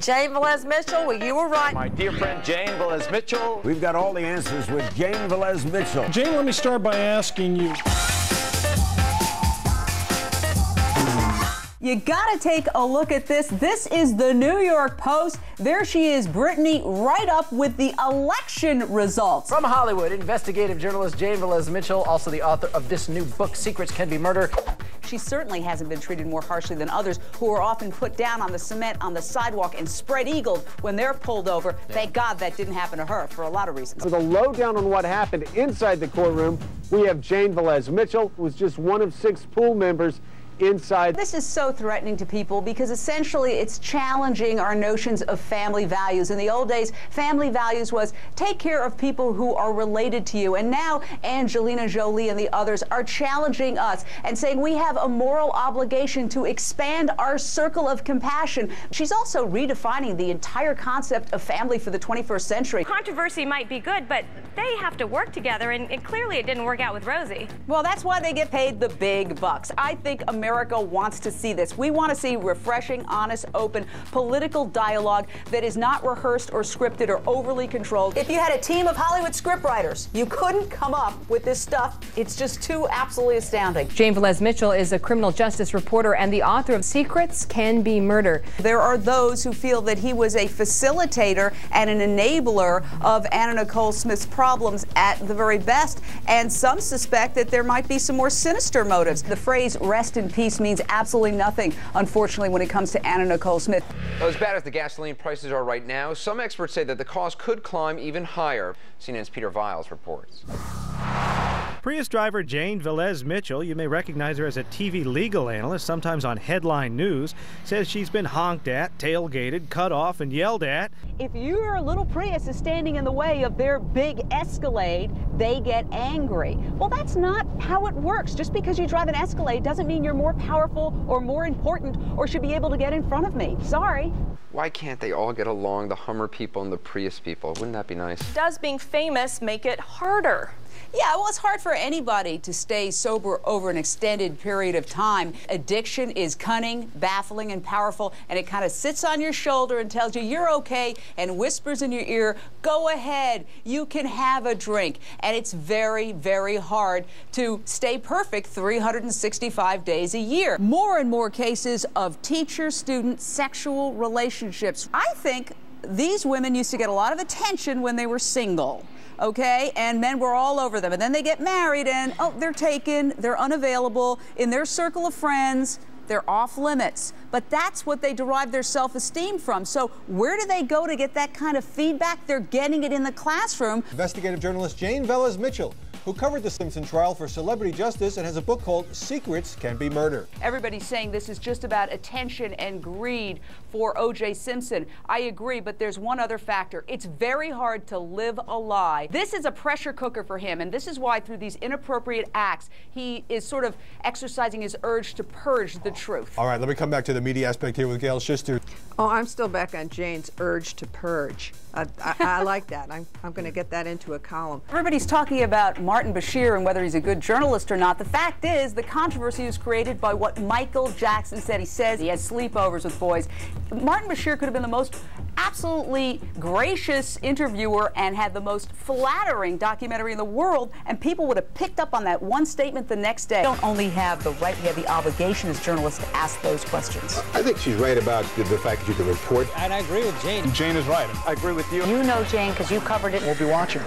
Jane Velez-Mitchell, well, you were right. My dear friend Jane Velez-Mitchell. We've got all the answers with Jane Velez-Mitchell. Jane, let me start by asking you. You gotta take a look at this. This is the New York Post. There she is, Brittany, right up with the election results. From Hollywood, investigative journalist Jane Velez-Mitchell, also the author of this new book, Secrets Can Be Murder. She certainly hasn't been treated more harshly than others who are often put down on the cement on the sidewalk and spread-eagled when they're pulled over. Yeah. Thank God that didn't happen to her for a lot of reasons. For the lowdown on what happened inside the courtroom, we have Jane Velez-Mitchell, who was just one of 6 pool members inside. This is so threatening to people because essentially it's challenging our notions of family values. In the old days, family values was take care of people who are related to you. And now Angelina Jolie and the others are challenging us and saying we have a moral obligation to expand our circle of compassion. She's also redefining the entire concept of family for the 21st century. Controversy might be good, but they have to work together, and clearly it didn't work out with Rosie. Well, that's why they get paid the big bucks. I think America wants to see this. We want to see refreshing, honest, open political dialogue that is not rehearsed or scripted or overly controlled. If you had a team of Hollywood scriptwriters, you couldn't come up with this stuff. It's just too absolutely astounding. Jane Velez-Mitchell is a criminal justice reporter and the author of Secrets Can Be Murder. There are those who feel that he was a facilitator and an enabler of Anna Nicole Smith's problems at the very best, and some suspect that there might be some more sinister motives. The phrase rest in peace means absolutely nothing, unfortunately, when it comes to Anna Nicole Smith. Well, as bad as the gasoline prices are right now, some experts say that the cost could climb even higher. CNN's Peter Viles reports. Prius driver Jane Velez-Mitchell, you may recognize her as a TV legal analyst, sometimes on Headline News, says she's been honked at, tailgated, cut off, and yelled at. If your little Prius is standing in the way of their big Escalade, they get angry. Well, that's not how it works. Just because you drive an Escalade doesn't mean you're more powerful or more important or should be able to get in front of me. Sorry. Why can't they all get along, the Hummer people and the Prius people? Wouldn't that be nice? Does being famous make it harder? Yeah, well, it's hard for anybody to stay sober over an extended period of time. Addiction is cunning, baffling, and powerful, and it kind of sits on your shoulder and tells you you're okay and whispers in your ear, go ahead, you can have a drink. And it's very, very hard to stay perfect 365 days a year. More and more cases of teacher-student sexual relationships. I think these women used to get a lot of attention when they were single. Okay, and men were all over them, and then they get married and, oh, they're taken, they're unavailable, in their circle of friends, they're off limits. But that's what they derive their self-esteem from. So where do they go to get that kind of feedback? They're getting it in the classroom. Investigative journalist Jane Velez-Mitchell, who covered the Simpson trial for Celebrity Justice and has a book called Secrets Can Be Murder. Everybody's saying this is just about attention and greed for O.J. Simpson. I agree, but there's one other factor. It's very hard to live a lie. This is a pressure cooker for him, and this is why through these inappropriate acts, he is sort of exercising his urge to purge the truth. All right, let me come back to the media aspect here with Gail Schuster. Oh, I'm still back on Jane's urge to purge. I like that. I'm going to get that into a column. Everybody's talking about Martin Bashir and whether he's a good journalist or not. The fact is, the controversy was created by what Michael Jackson said. He says he has sleepovers with boys. Martin Bashir could have been the most absolutely gracious interviewer and had the most flattering documentary in the world, and people would have picked up on that one statement the next day. We don't only have the right, we have the obligation as journalists to ask those questions. I think she's right about the fact that you can report. And I agree with Jane. Jane is right. I agree with you. You know Jane because you covered it. We'll be watching.